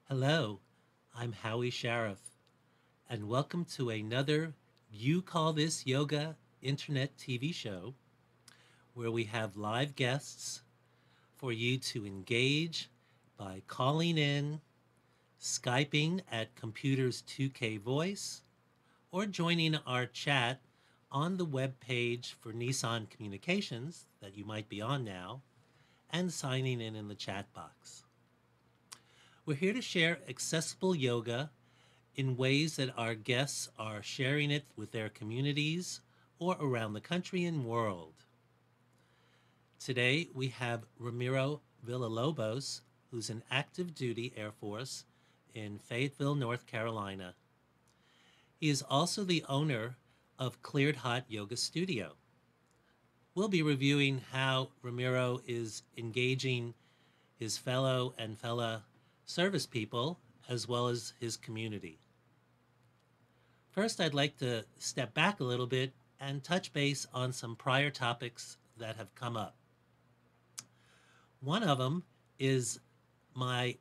Hello, I'm Howie Sheriff, and welcome to another You Call This Yoga internet TV show where we have live guests for you to engage by calling in, Skyping at Computer's 2K Voice, or joining our chat on the web page for Nissan Communications that you might be on now and signing in the chat box. We're here to share accessible yoga in ways that our guests are sharing it with their communities or around the country and world. Today, we have Ramiro Villalobos, who's an active duty Air Force in Fayetteville, North Carolina. He is also the owner of Cleared Hot Yoga Studio. We'll be reviewing how Ramiro is engaging his fellow service people as well as his community. First, I'd like to step back a little bit and touch base on some prior topics that have come up. One of them is my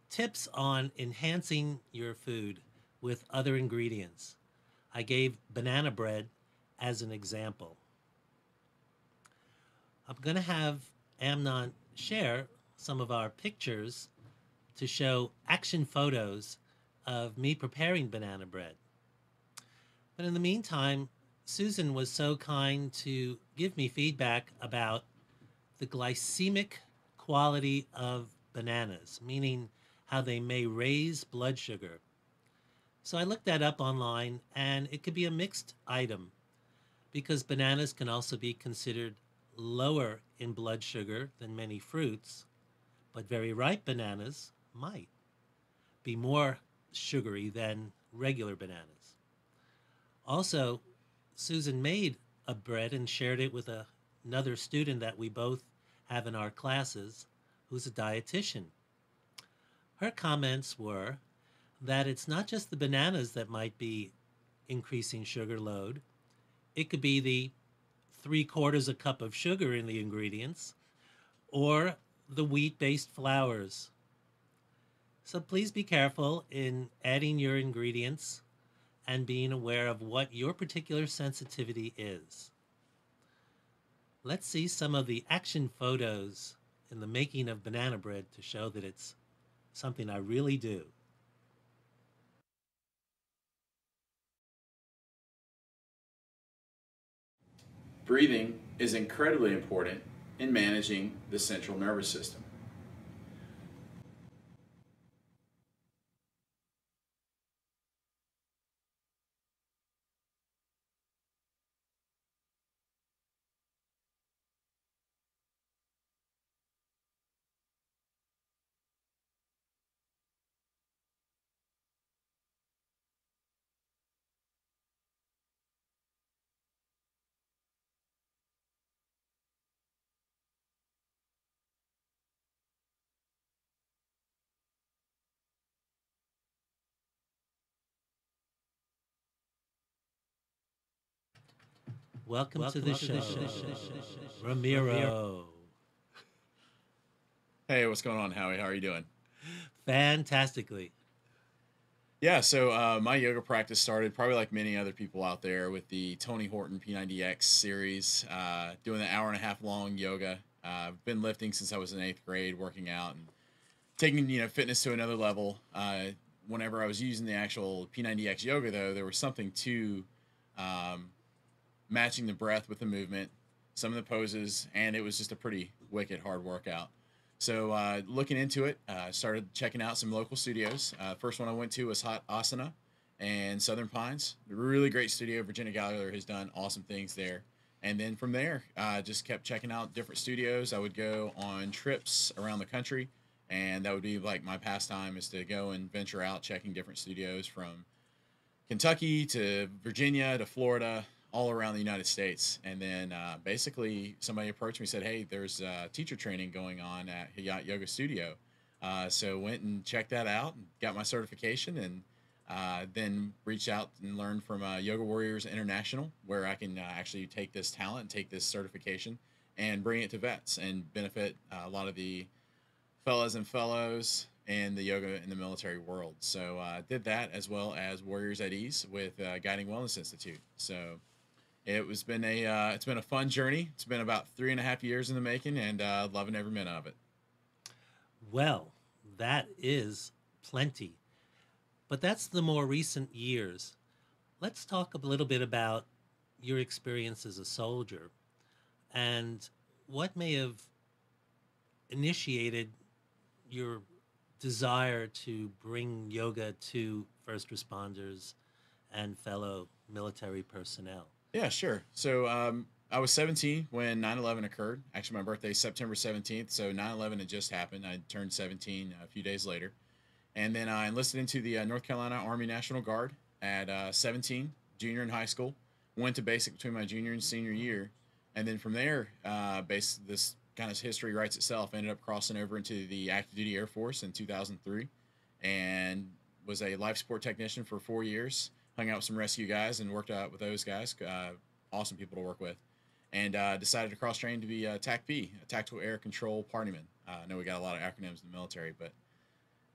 tips on enhancing your food with other ingredients. I gave banana bread as an example. I'm going to have Amnon share some of our pictures to show action photos of me preparing banana bread. But in the meantime, Susan was so kind to give me feedback about the glycemic quality of bananas, meaning how they may raise blood sugar. So I looked that up online, and it could be a mixed item because bananas can also be considered lower in blood sugar than many fruits, but very ripe bananas might be more sugary than regular bananas. Also, Susan made a bread and shared it with another student that we both have in our classes who's a dietitian. Her comments were that it's not just the bananas that might be increasing sugar load. It could be the 3/4 a cup of sugar in the ingredients or the wheat-based flours. So please be careful in adding your ingredients and being aware of what your particular sensitivity is. Let's see some of the action photos in the making of banana bread to show that it's something I really do. Breathing is incredibly important in managing the central nervous system. Welcome to the show, Ramiro. Hey, what's going on, Howie? How are you doing? Fantastically. Yeah, so my yoga practice started probably like many other people out there with the Tony Horton P90X series, doing the hour and a half long yoga. I've been lifting since I was in 8th grade, working out and taking fitness to another level. Whenever I was using the actual P90X yoga, though, there was something to um, matching the breath with the movement, some of the poses, and it was just a pretty wicked hard workout. So looking into it, started checking out some local studios. First one I went to was Hot Asana and Southern Pines. A really great studio. Virginia Gallagher has done awesome things there. And then from there, just kept checking out different studios. I would go on trips around the country, and that would be like my pastime is to go and venture out, checking different studios from Kentucky to Virginia to Florida, all around the United States. And then basically, somebody approached me and said, "Hey, there's teacher training going on at Hayat Yoga Studio." So went and checked that out and got my certification, and then reached out and learned from Yoga Warriors International, where I can actually take this talent, take this certification, and bring it to vets and benefit a lot of the fellas and fellows in the yoga in the military world. So did that as well as Warriors at Ease with Guiding Wellness Institute. So it's been a fun journey. It's been about 3.5 years in the making, and loving every minute of it. Well, that is plenty. But that's the more recent years. Let's talk a little bit about your experience as a soldier and what may have initiated your desire to bring yoga to first responders and fellow military personnel. Yeah, sure. So I was 17 when 9/11 occurred. Actually, my birthday is September 17th, so 9/11 had just happened. I turned 17 a few days later. And then I enlisted into the North Carolina Army National Guard at 17, junior in high school. Went to basic between my junior and senior year. And then from there, this kind of history writes itself. Ended up crossing over into the active duty Air Force in 2003 and was a life support technician for 4 years. Hung out with some rescue guys and worked out with those guys. Awesome people to work with. And decided to cross train to be a TAC-P, a Tactical Air Control Partyman. I know we got a lot of acronyms in the military, but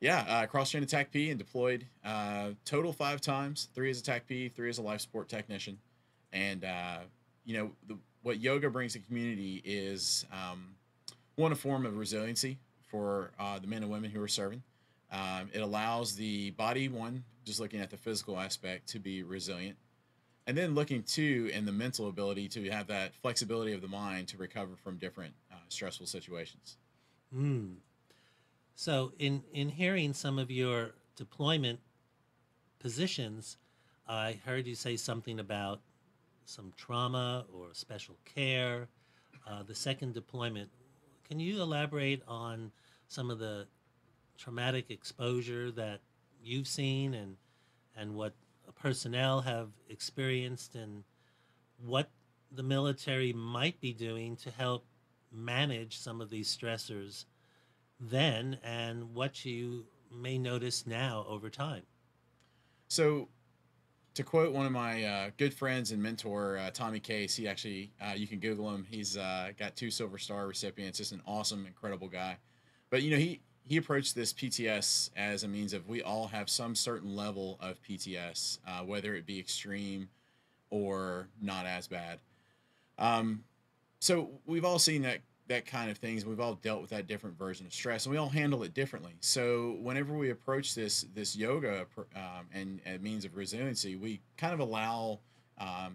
yeah, cross-trained to TAC-P and deployed total 5 times, 3 as a TAC-P, 3 as a life support technician. And, what yoga brings to the community is, one, a form of resiliency for the men and women who are serving. It allows the body, one, just looking at the physical aspect, to be resilient. And then looking, two, in the mental ability to have that flexibility of the mind to recover from different stressful situations. Hmm. So, in hearing some of your deployment positions, I heard you say something about some trauma or special care. The second deployment, can you elaborate on some of the traumatic exposure that you've seen and what personnel have experienced and what the military might be doing to help manage some of these stressors then and what you may notice now over time? So, to quote one of my good friends and mentor, Tommy Case, he actually, you can Google him. He's got 2 Silver Star recipients, just an awesome, incredible guy. But, he approached this PTS as a means of we all have some certain level of PTS, whether it be extreme or not as bad. Um, so we've all seen that kind of things. We've all dealt with that different version of stress, and we all handle it differently. So whenever we approach this yoga and a means of resiliency, we kind of allow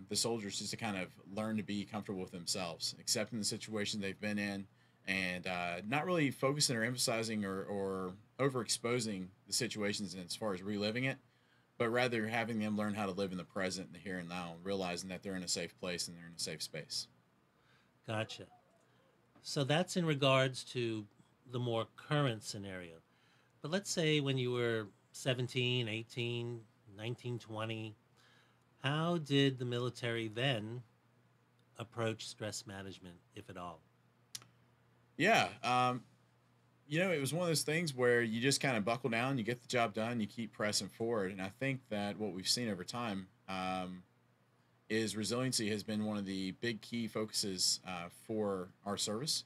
the soldiers just to kind of learn to be comfortable with themselves, accepting the situation they've been in, and not really focusing or emphasizing or overexposing the situations as far as reliving it, but rather having them learn how to live in the present and the here and now, realizing that they're in a safe place and they're in a safe space. Gotcha. So that's in regards to the more current scenario. But let's say when you were 17, 18, 19, 20, how did the military then approach stress management, if at all? Yeah, it was one of those things where you just kind of buckle down, you get the job done, you keep pressing forward. And I think that what we've seen over time is resiliency has been one of the big key focuses for our service.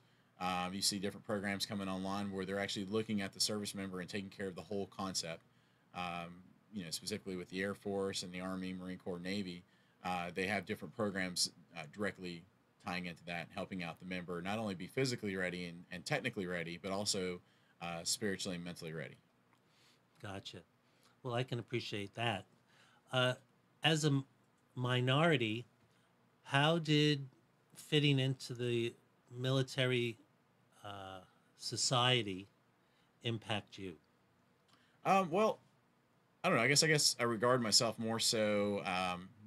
You see different programs coming online where they're actually looking at the service member and taking care of the whole concept. Specifically with the Air Force and the Army, Marine Corps, Navy, they have different programs directly tying into that, helping out the member not only be physically ready and technically ready, but also spiritually and mentally ready. Gotcha. Well, I can appreciate that. As a minority, how did fitting into the military society impact you? Well, I don't know. I guess I regard myself more so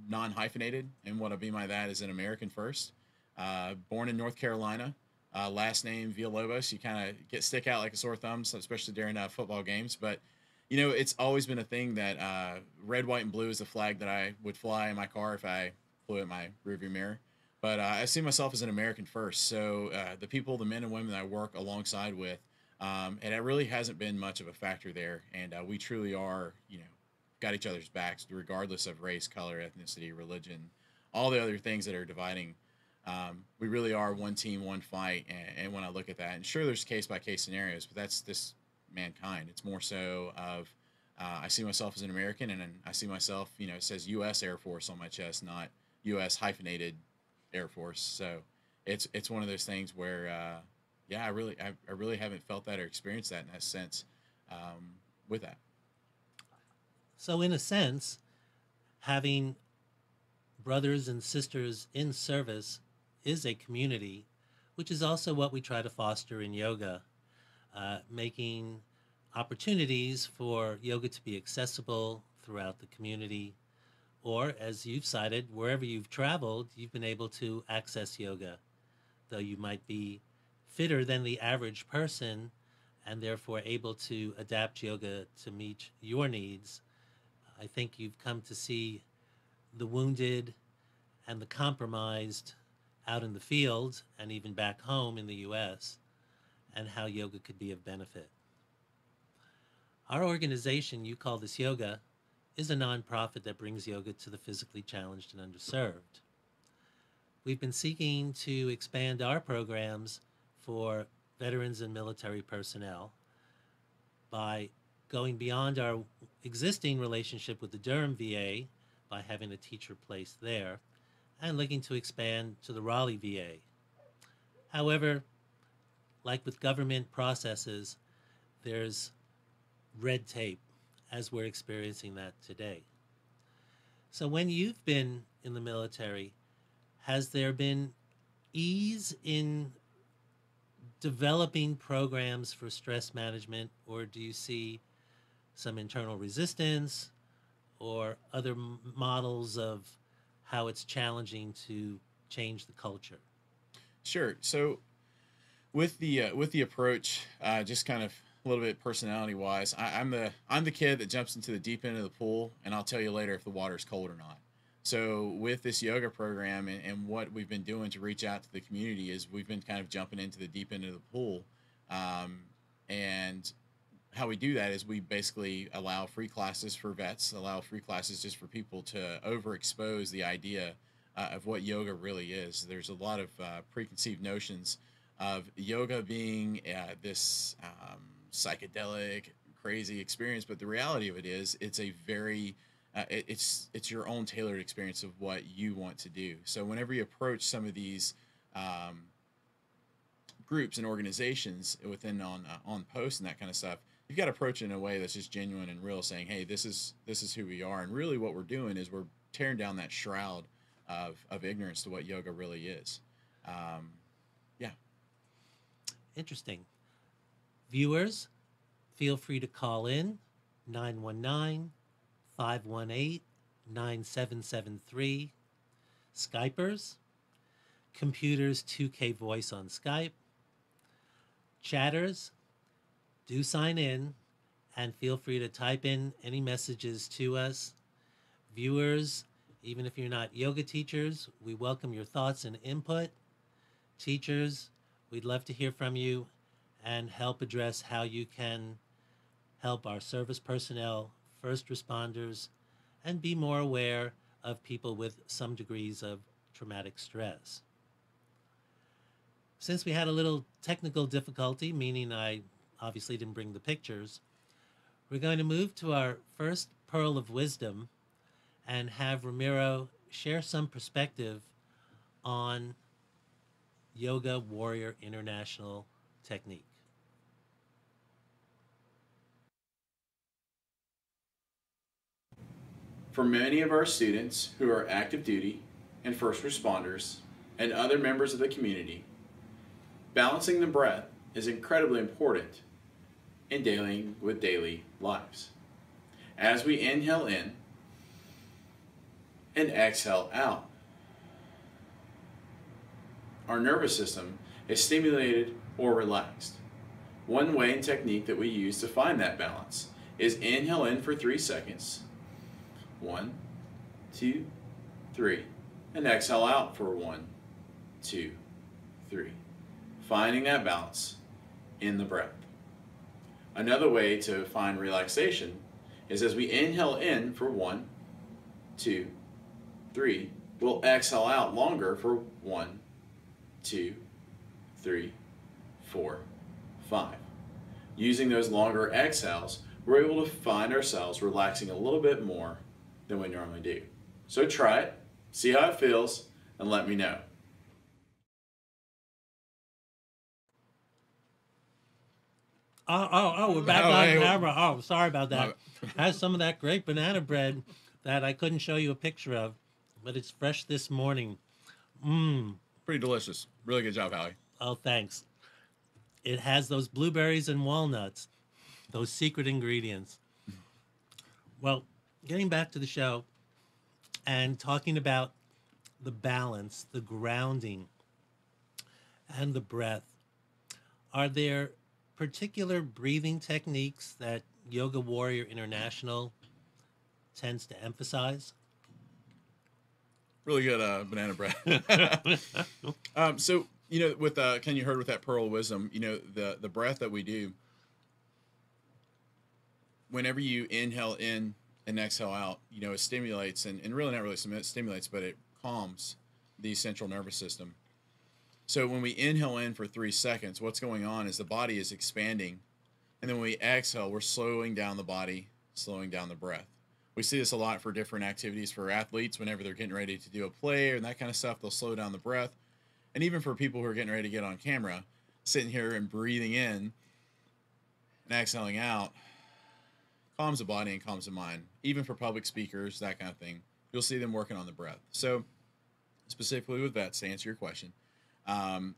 non-hyphenated, and what I mean by that is an American first. Born in North Carolina. Last name Villalobos. You kind of stick out like a sore thumb, so especially during football games. But you know, it's always been a thing that red, white, and blue is the flag that I would fly in my car if I flew at my rearview mirror. But I see myself as an American first. So the people, the men and women that I work alongside with, and it really hasn't been much of a factor there. And we truly are, you know, got each other's backs, regardless of race, color, ethnicity, religion, all the other things that are dividing. We really are one team, one fight. And when I look at that, and sure, there's case by case scenarios, but that's this mankind. It's more so of I see myself as an American, and I see myself, you know, it says U.S. Air Force on my chest, not U.S. hyphenated Air Force. So it's one of those things where yeah, I really haven't felt that or experienced that in that sense with that. So, in a sense, having brothers and sisters in service is a community, which is also what we try to foster in yoga, making opportunities for yoga to be accessible throughout the community. Or, as you've cited, wherever you've traveled, you've been able to access yoga, though you might be fitter than the average person and therefore able to adapt yoga to meet your needs. I think you've come to see the wounded and the compromised out in the field and even back home in the U.S., and how yoga could be of benefit. Our organization, You Call This Yoga, is a nonprofit that brings yoga to the physically challenged and underserved. We've been seeking to expand our programs for veterans and military personnel by going beyond our existing relationship with the Durham VA by having a teacher placed there, and looking to expand to the Raleigh VA. However, like with government processes, there's red tape, as we're experiencing that today. So when you've been in the military, has there been ease in developing programs for stress management, or do you see some internal resistance or other models of how it's challenging to change the culture? Sure. So with the approach, just kind of a little bit personality wise, I'm the kid that jumps into the deep end of the pool, and I'll tell you later if the water's cold or not. So with this yoga program and what we've been doing to reach out to the community is we've been kind of jumping into the deep end of the pool, and how we do that is we basically allow free classes for vets, allow free classes just for people to overexpose the idea of what yoga really is. There's a lot of preconceived notions of yoga being this psychedelic, crazy experience, but the reality of it is it's a very it's your own tailored experience of what you want to do. So whenever you approach some of these groups and organizations within on posts and that kind of stuff, you've got to approach it in a way that's just genuine and real, saying, hey, this is who we are. And really what we're doing is we're tearing down that shroud of ignorance to what yoga really is. Yeah. Interesting. Viewers, feel free to call in 919-518-9773. Skypers, computers 2K voice on Skype. Chatters, do sign in and feel free to type in any messages to us. Viewers, even if you're not yoga teachers, we welcome your thoughts and input. Teachers, we'd love to hear from you and help address how you can help our service personnel, first responders, and be more aware of people with some degrees of traumatic stress. Since we had a little technical difficulty, meaning I obviously didn't bring the pictures, we're going to move to our first pearl of wisdom and have Ramiro share some perspective on Yoga Warrior International technique. For many of our students who are active duty and first responders and other members of the community, balancing the breath is incredibly important in dealing with daily lives. As we inhale in and exhale out, our nervous system is stimulated or relaxed. One way and technique that we use to find that balance is inhale in for 3 seconds. 1, 2, 3. And exhale out for 1, 2, 3. Finding that balance in the breath. Another way to find relaxation is as we inhale in for 1, 2, 3, we'll exhale out longer for 1, 2, 3, 4, 5. Using those longer exhales, we're able to find ourselves relaxing a little bit more than we normally do. So try it, see how it feels, and let me know. We're back on hey, camera. Oh, sorry about that. Has some of that great banana bread that I couldn't show you a picture of, but it's fresh this morning. Pretty delicious. Really good job, Howie. Oh, thanks. It has those blueberries and walnuts, those secret ingredients. Well, getting back to the show and talking about the balance, the grounding, and the breath, are there particular breathing techniques that Yoga Warrior International tends to emphasize? Really good banana bread. So, with Ken, you heard with that pearl of wisdom, the breath that we do, whenever you inhale in and exhale out, it stimulates and really not really stimulates, but it calms the central nervous system. So when we inhale in for 3 seconds, what's going on is the body is expanding. And then when we exhale, we're slowing down the body, slowing down the breath. We see this a lot for different activities for athletes. Whenever they're getting ready to do a play and that kind of stuff, they'll slow down the breath. And even for people who are getting ready to get on camera, sitting here and breathing in and exhaling out calms the body and calms the mind. Even for public speakers, that kind of thing, you'll see them working on the breath. So specifically with that, to answer your question,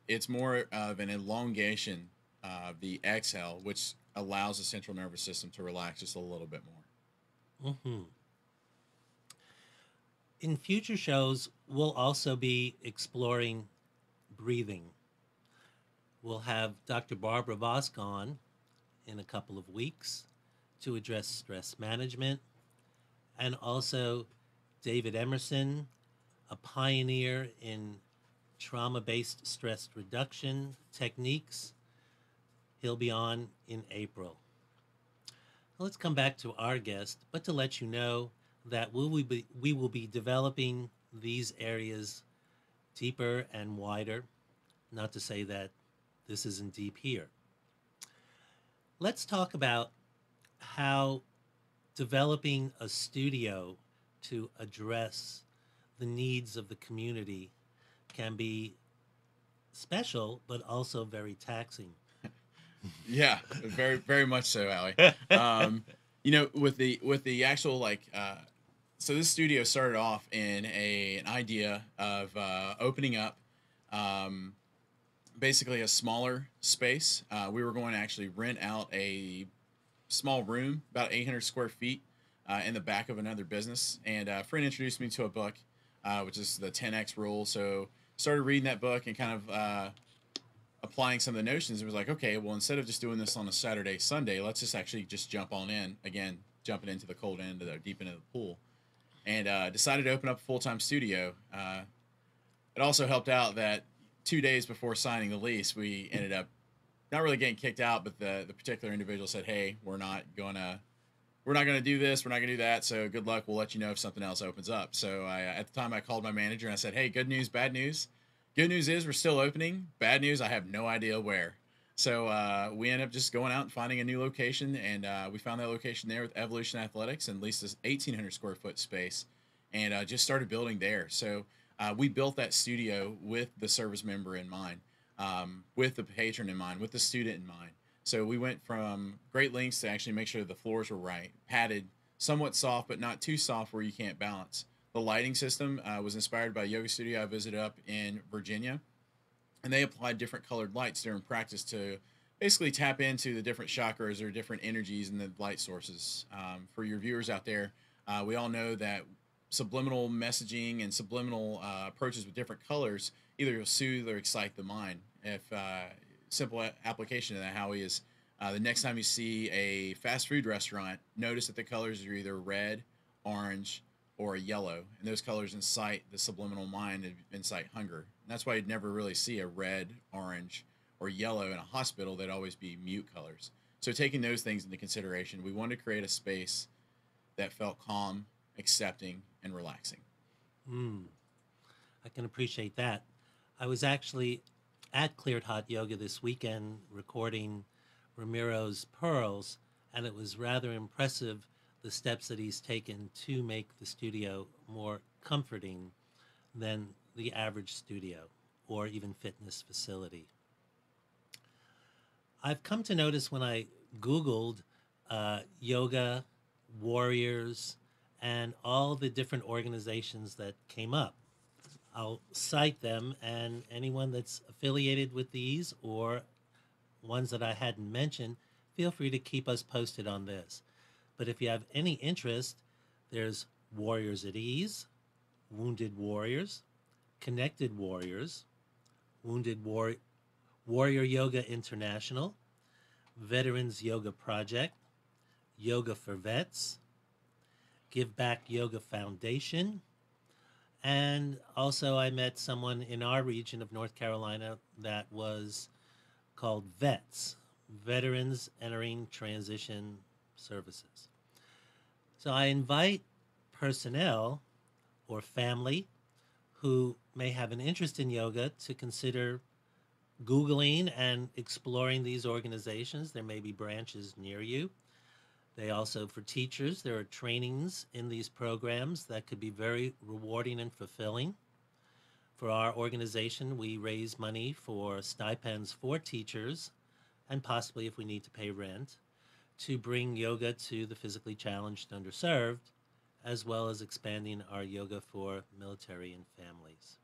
it's more of an elongation of the exhale, which allows the central nervous system to relax just a little bit more. Mm-hmm. In future shows, we'll also be exploring breathing. We'll have Dr. Barbara Vosk on in a couple of weeks to address stress management, and also David Emerson, a pioneer in trauma-based stress reduction techniques. He'll be on in April. Let's come back to our guest, but to let you know that we will be developing these areas deeper and wider. Not to say that this isn't deep here. Let's talk about how developing a studio to address the needs of the community can be special, but also very taxing. Yeah, very, very much so, Howie. With the actual so this studio started off in an idea of opening up basically a smaller space. We were going to actually rent out a small room, about 800 square feet, in the back of another business. And a friend introduced me to a book, which is the 10X rule. So started reading that book and kind of applying some of the notions. It was like, okay, well, instead of just doing this on a Saturday, Sunday, let's just actually just jump on in, again, jumping into the cold end, of the deep end of the pool. And decided to open up a full-time studio. It also helped out that 2 days before signing the lease, we ended up not really getting kicked out, but the particular individual said, hey, we're not gonna do this, we're not gonna do that, so good luck, we'll let you know if something else opens up. So at the time I called my manager and I said, hey, good news, bad news. Good news is we're still opening. Bad news, I have no idea where. So we ended up just going out and finding a new location, and we found that location there with Evolution Athletics and leased this 1,800 square foot space, and just started building there. So we built that studio with the service member in mind, with the patron in mind, with the student in mind. So we went from great lengths to actually make sure the floors were right, padded, somewhat soft, but not too soft where you can't balance. The lighting system was inspired by a yoga studio I visited up in Virginia, and they applied different colored lights during practice to basically tap into the different chakras or different energies in the light sources. For your viewers out there, we all know that subliminal messaging and subliminal approaches with different colors either you'll soothe or excite the mind. If simple application of that, Howie, is the next time you see a fast food restaurant, notice that the colors are either red, orange, or yellow, and those colors incite the subliminal mind and incite hunger. And that's why you'd never really see a red, orange, or yellow in a hospital. They'd always be mute colors. So taking those things into consideration, we wanted to create a space that felt calm, accepting, and relaxing. Mm, I can appreciate that. I was actually at Cleared Hot Yoga this weekend recording Ramiro's Pearls, and it was rather impressive the steps that he's taken to make the studio more comforting than the average studio or even fitness facility. I've come to notice when I Googled yoga, warriors, and all the different organizations that came up. I'll cite them, and anyone that's affiliated with these or ones that I hadn't mentioned, feel free to keep us posted on this. But if you have any interest, there's Warriors at Ease, Wounded Warriors, Connected Warriors, Warrior Yoga International, Veterans Yoga Project, Yoga for Vets, Give Back Yoga Foundation, and also I met someone in our region of North Carolina that was called VETS, Veterans Entering Transition Services. So I invite personnel or family who may have an interest in yoga to consider Googling and exploring these organizations. There may be branches near you. They also, for teachers, there are trainings in these programs that could be very rewarding and fulfilling. For our organization, we raise money for stipends for teachers, and possibly if we need to pay rent, to bring yoga to the physically challenged and underserved, as well as expanding our yoga for military and families.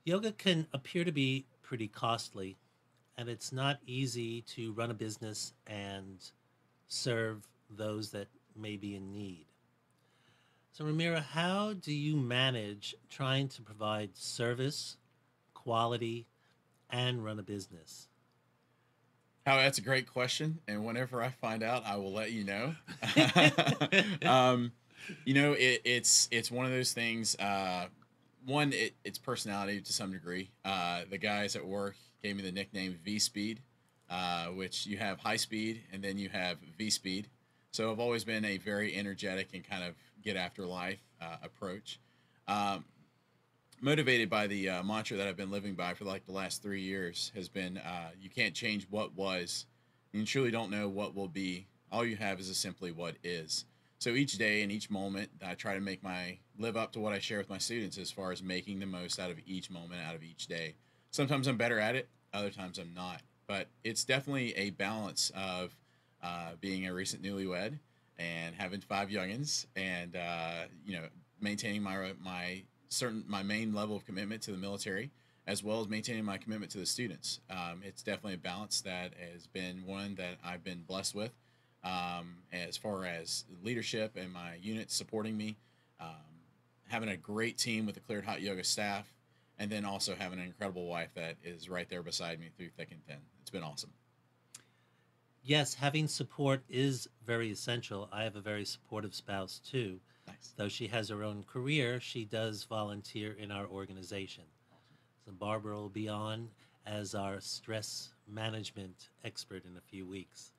Yoga can appear to be pretty costly, and it's not easy to run a business and serve those that may be in need. So, Ramiro, how do you manage trying to provide service, quality, and run a business? Howie, that's a great question, and whenever I find out, I will let you know. It's one of those things. It's personality to some degree. The guys at work gave me the nickname V Speed, which you have high speed and then you have V Speed. So I've always been a very energetic and kind of get after life approach. Motivated by the mantra that I've been living by for like the last 3 years has been you can't change what was. You truly don't know what will be. All you have is a simply what is. So each day and each moment, I try to live up to what I share with my students as far as making the most out of each moment, out of each day. Sometimes I'm better at it, other times I'm not. But it's definitely a balance of being a recent newlywed and having 5 youngins, and maintaining my main level of commitment to the military, as well as maintaining my commitment to the students. It's definitely a balance that has been one that I've been blessed with, as far as leadership and my unit supporting me, having a great team with the Cleared Hot Yoga staff, and then also having an incredible wife that is right there beside me through thick and thin. It's been awesome. Yes, having support is very essential. I have a very supportive spouse too. Nice. Though she has her own career, she does volunteer in our organization. So Barbara will be on as our stress management expert in a few weeks.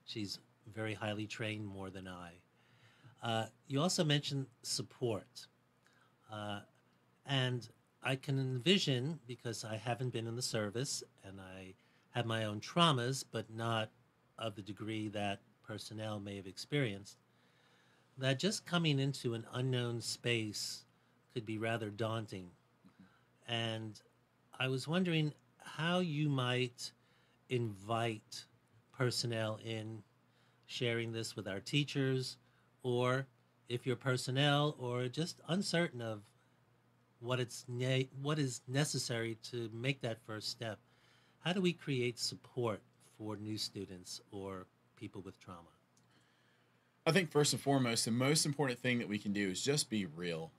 She's very highly trained, more than I. You also mentioned support. And I can envision, because I haven't been in the service and I have my own traumas, but not of the degree that personnel may have experienced, that just coming into an unknown space could be rather daunting. And I was wondering how you might invite personnel in, sharing this with our teachers, or if you're personnel or just uncertain of what is necessary to make that first step, how do we create support for new students or people with trauma? I think first and foremost, the most important thing that we can do is just be real.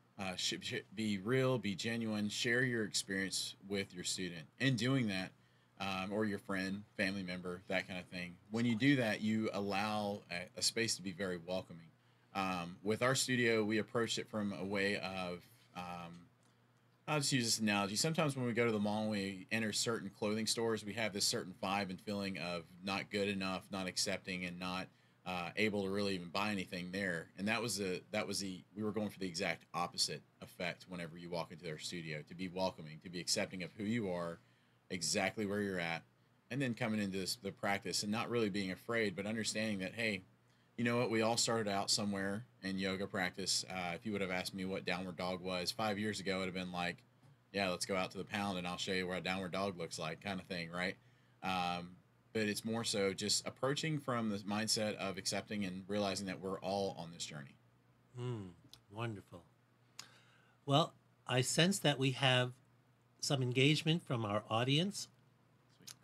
Be real, be genuine, share your experience with your student. In doing that, or your friend, family member, that kind of thing. When you do that, you allow a space to be very welcoming. With our studio, we approached it from a way of, I'll just use this analogy. Sometimes when we go to the mall and we enter certain clothing stores, we have this certain vibe and feeling of not good enough, not accepting, and not able to really even buy anything there. And we were going for the exact opposite effect whenever you walk into their studio, to be welcoming, to be accepting of who you are, exactly where you're at, and then coming into the practice and not really being afraid, but understanding that, hey, you know what, we all started out somewhere in yoga practice. If you would have asked me what downward dog was 5 years ago, it would have been like, yeah, let's go out to the pound and I'll show you what a downward dog looks like, kind of thing, right? But it's more so just approaching from the mindset of accepting and realizing that we're all on this journey. Wonderful. Well, I sense that we have some engagement from our audience.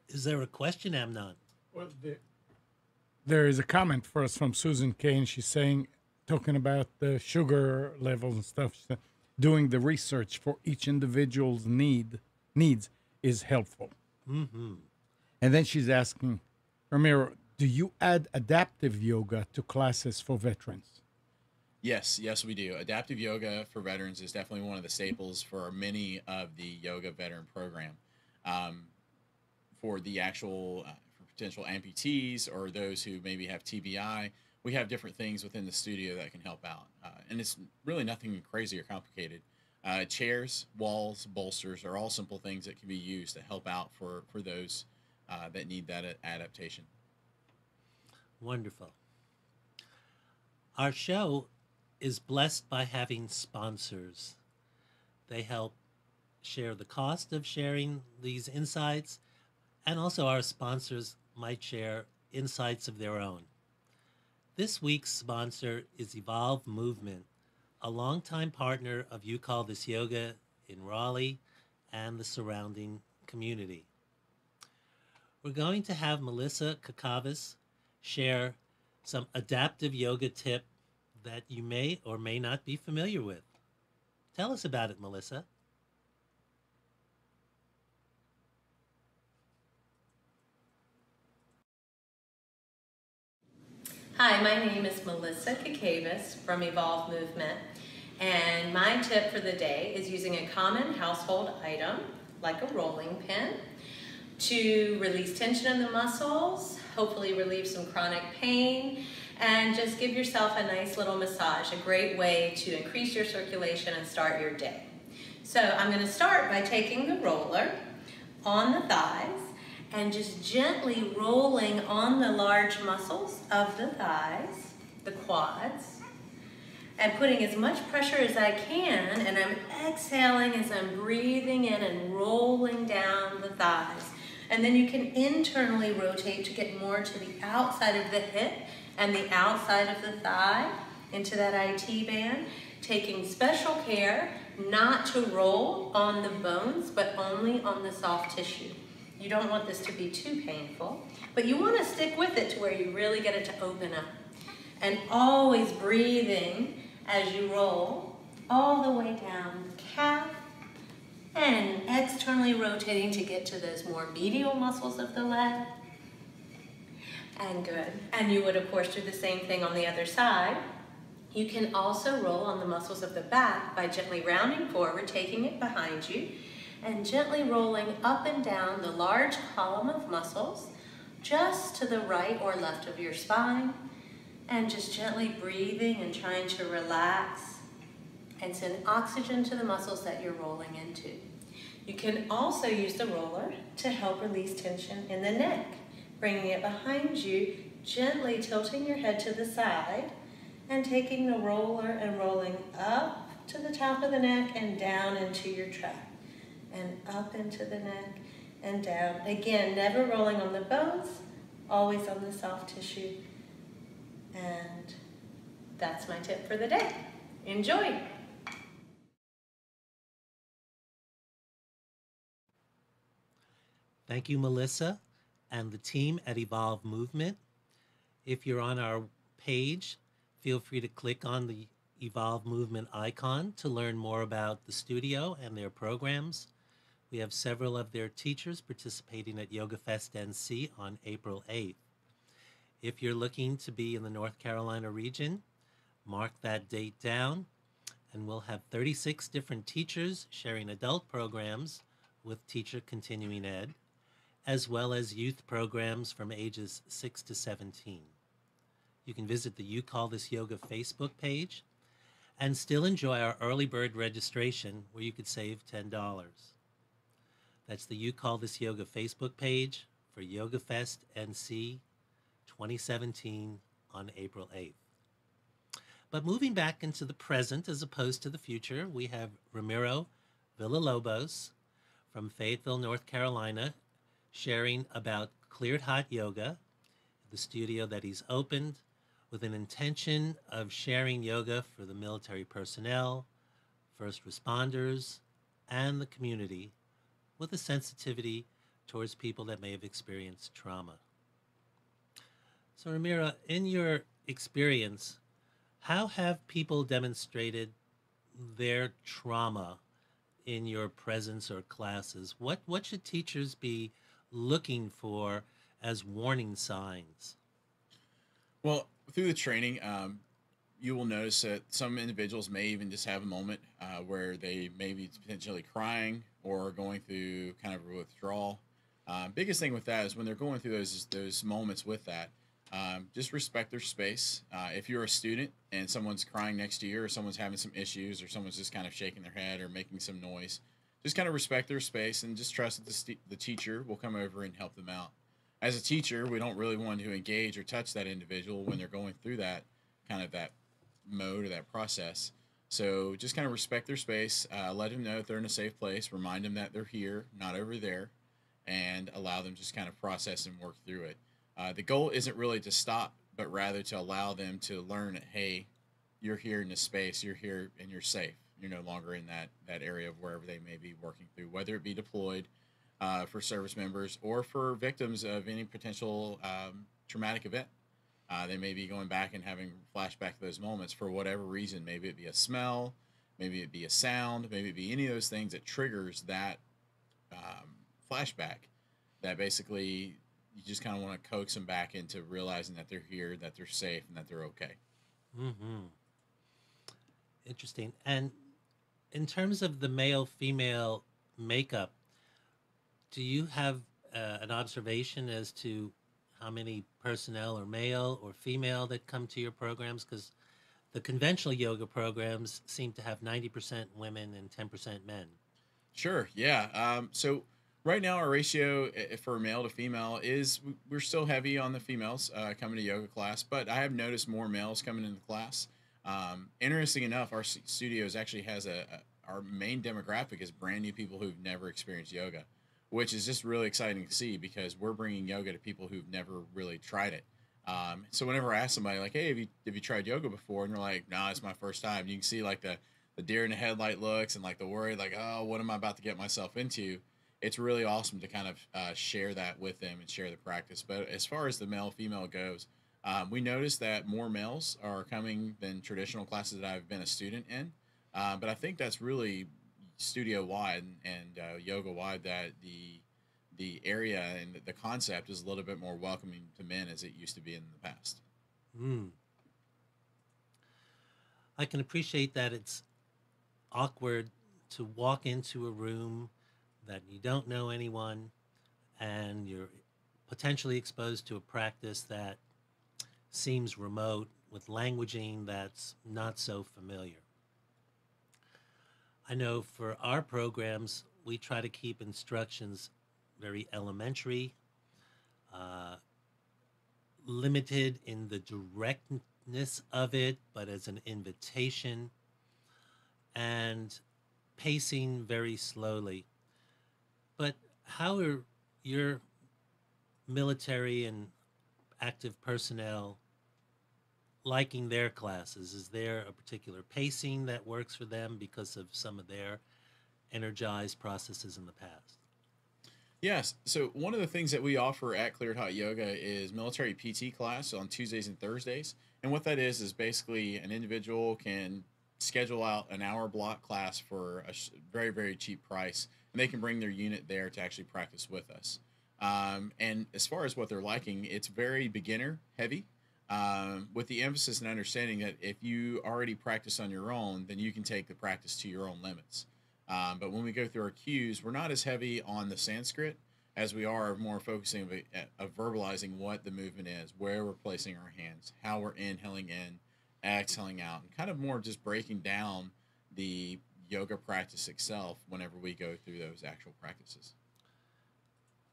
Is there a question, Amnon? Well, there is a comment for us from Susan Kane. She's saying, talking about the sugar levels and stuff, she said, doing the research for each individual's needs is helpful. Mm-hmm. And then she's asking, Ramiro, do you add adaptive yoga to classes for veterans? Yes, we do. Adaptive yoga for veterans is definitely one of the staples for many of the yoga veteran program. For the actual, for potential amputees or those who maybe have TBI, we have different things within the studio that can help out. And it's really nothing crazy or complicated. Chairs, walls, bolsters are all simple things that can be used to help out for those that need that adaptation. Wonderful. Our show is blessed by having sponsors. They help share the cost of sharing these insights, and also our sponsors might share insights of their own. This week's sponsor is Evolve Movement, a longtime partner of You Call This Yoga in Raleigh and the surrounding community. We're going to have Melissa Kakavas share some adaptive yoga tip that you may or may not be familiar with. Tell us about it, Melissa. Hi, my name is Melissa Kakavas from Evolve Movement, and my tip for the day is using a common household item, like a rolling pin, to release tension in the muscles, hopefully relieve some chronic pain, and just give yourself a nice little massage, a great way to increase your circulation and start your day. So I'm going to start by taking the roller on the thighs and just gently rolling on the large muscles of the thighs, the quads, and putting as much pressure as I can, and I'm exhaling as I'm breathing in and rolling down the thighs. And then you can internally rotate to get more to the outside of the hip and the outside of the thigh into that IT band, taking special care not to roll on the bones, but only on the soft tissue. You don't want this to be too painful, but you want to stick with it to where you really get it to open up. And always breathing as you roll all the way down the calf and externally rotating to get to those more medial muscles of the leg. And good. And you would, of course, do the same thing on the other side. You can also roll on the muscles of the back by gently rounding forward, taking it behind you, and gently rolling up and down the large column of muscles just to the right or left of your spine, and just gently breathing and trying to relax and send oxygen to the muscles that you're rolling into. You can also use the roller to help release tension in the neck, bringing it behind you, gently tilting your head to the side, and taking the roller and rolling up to the top of the neck and down into your track, and up into the neck and down. Again, never rolling on the bones, always on the soft tissue. And that's my tip for the day. Enjoy. Thank you, Melissa, and the team at Evolve Movement. If you're on our page, feel free to click on the Evolve Movement icon to learn more about the studio and their programs. We have several of their teachers participating at Yoga Fest NC on April 8th. If you're looking to be in the North Carolina region, mark that date down, and we'll have 36 different teachers sharing adult programs with Teacher Continuing Ed, as well as youth programs from ages 6 to 17. You can visit the You Call This Yoga Facebook page and still enjoy our early bird registration where you could save $10. That's the You Call This Yoga Facebook page for Yoga Fest NC 2017 on April 8th. But moving back into the present as opposed to the future, we have Ramiro Villalobos from Fayetteville, North Carolina, sharing about Cleared Hot Yoga, the studio that he's opened with an intention of sharing yoga for the military personnel, first responders, and the community, with a sensitivity towards people that may have experienced trauma. So Ramiro, in your experience, how have people demonstrated their trauma in your presence or classes? What should teachers be looking for as warning signs? Well, through the training, you will notice that some individuals may even just have a moment where they may be potentially crying or going through kind of a withdrawal. Biggest thing with that is when they're going through those moments with that, just respect their space. If you're a student and someone's crying next to you, or someone's having some issues, or someone's just kind of shaking their head or making some noise, just kind of respect their space and just trust that the teacher will come over and help them out. As a teacher, we don't really want to engage or touch that individual when they're going through that kind of that mode or that process. So just kind of respect their space, let them know that they're in a safe place, remind them that they're here, not over there, and allow them to just kind of process and work through it. The goal isn't really to stop, but rather to allow them to learn that, hey, you're here in this space, you're here and you're safe. You're no longer in that area of wherever they may be working through, whether it be deployed for service members or for victims of any potential traumatic event. They may be going back and having flashback to those moments for whatever reason. Maybe it be a smell, maybe it be a sound, maybe it be any of those things that triggers that flashback, that basically you just kind of want to coax them back into realizing that they're here, that they're safe, and that they're okay. Mm-hmm. Interesting. And in terms of the male-female makeup, do you have an observation as to how many personnel are male or female that come to your programs? Because the conventional yoga programs seem to have 90% women and 10% men. Sure, yeah. So right now our ratio for male to female is we're still heavy on the females coming to yoga class, but I have noticed more males coming into class. Interesting enough, our studios actually has our main demographic is brand new people who've never experienced yoga, which is just really exciting to see because we're bringing yoga to people who've never really tried it. So whenever I ask somebody like, hey, have you tried yoga before? And they're like, nah, it's my first time. You can see like the deer in the headlight looks and like the worry, like, oh, what am I about to get myself into? It's really awesome to kind of share that with them and share the practice. But as far as the male-female goes, we noticed that more males are coming than traditional classes that I've been a student in. But I think that's really studio-wide and yoga-wide, that the area and the concept is a little bit more welcoming to men as it used to be in the past. I can appreciate that it's awkward to walk into a room that you don't know anyone and you're potentially exposed to a practice that seems remote with languaging that's not so familiar. I know for our programs, we try to keep instructions very elementary, limited in the directness of it, but as an invitation, and pacing very slowly. But how are your military and active personnel liking their classes? Is there a particular pacing that works for them because of some of their energized processes in the past? Yes. So one of the things that we offer at Cleared Hot Yoga is military PT class on Tuesdays and Thursdays. And what that is basically an individual can schedule out an hour block class for a very, very cheap price, and they can bring their unit there to actually practice with us. And as far as what they're liking, it's very beginner heavy, with the emphasis and understanding that if you already practice on your own, then you can take the practice to your own limits. But when we go through our cues, we're not as heavy on the Sanskrit as we are more focusing of verbalizing what the movement is, where we're placing our hands, how we're inhaling in, exhaling out, and kind of more just breaking down the yoga practice itself whenever we go through those actual practices.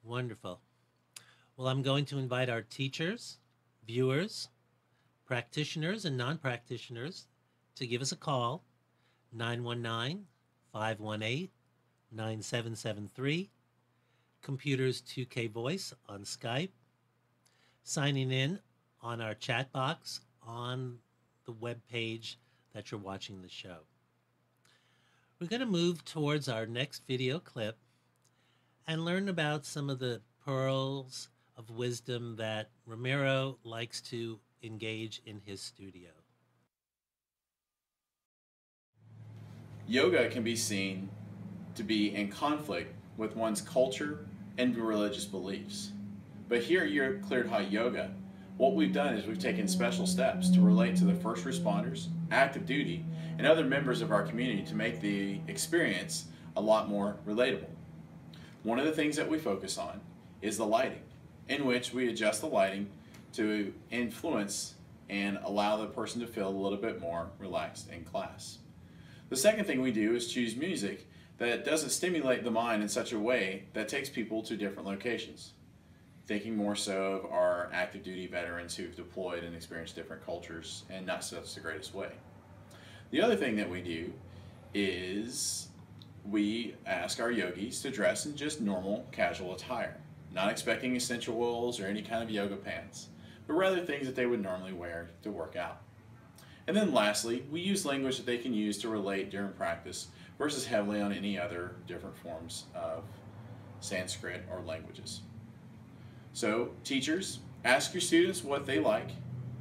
Wonderful. Well, I'm going to invite our teachers, viewers, practitioners, and non practitioners to give us a call, 919 518 9773, Computers 2K Voice on Skype, signing in on our chat box on the web page that you're watching the show. We're going to move towards our next video clip and learn about some of the pearls of wisdom that Ramiro likes to engage in his studio. Yoga can be seen to be in conflict with one's culture and religious beliefs. But here at Cleared Hot Yoga, what we've done is we've taken special steps to relate to the first responders, active duty, and other members of our community to make the experience a lot more relatable. One of the things that we focus on is the lighting, in which we adjust the lighting to influence and allow the person to feel a little bit more relaxed in class. The second thing we do is choose music that doesn't stimulate the mind in such a way that takes people to different locations. Thinking more so of our active duty veterans who've deployed and experienced different cultures and not such the greatest way. The other thing that we do is we ask our yogis to dress in just normal casual attire, not expecting essential oils or any kind of yoga pants, but rather things that they would normally wear to work out. And then lastly, we use language that they can use to relate during practice versus heavily on any other different forms of Sanskrit or languages. So teachers, ask your students what they like,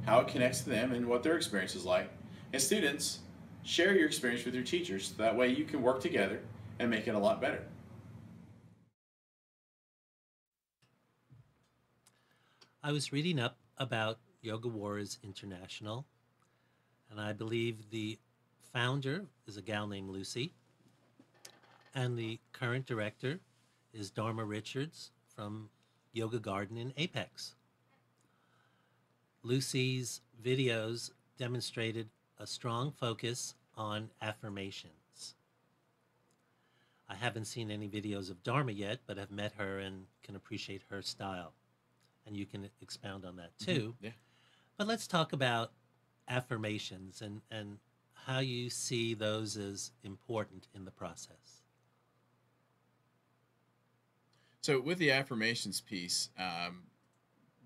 how it connects to them, and what their experience is like. And students, share your experience with your teachers, so that way you can work together and make it a lot better. I was reading up about Yoga Warriors International, and I believe the founder is a gal named Lucy, and the current director is Dharma Richards from Yoga Garden in Apex. Lucy's videos demonstrated a strong focus on affirmations. I haven't seen any videos of Dharma yet, but have met her and can appreciate her style. And you can expound on that too. Yeah. But let's talk about affirmations and how you see those as important in the process. So with the affirmations piece,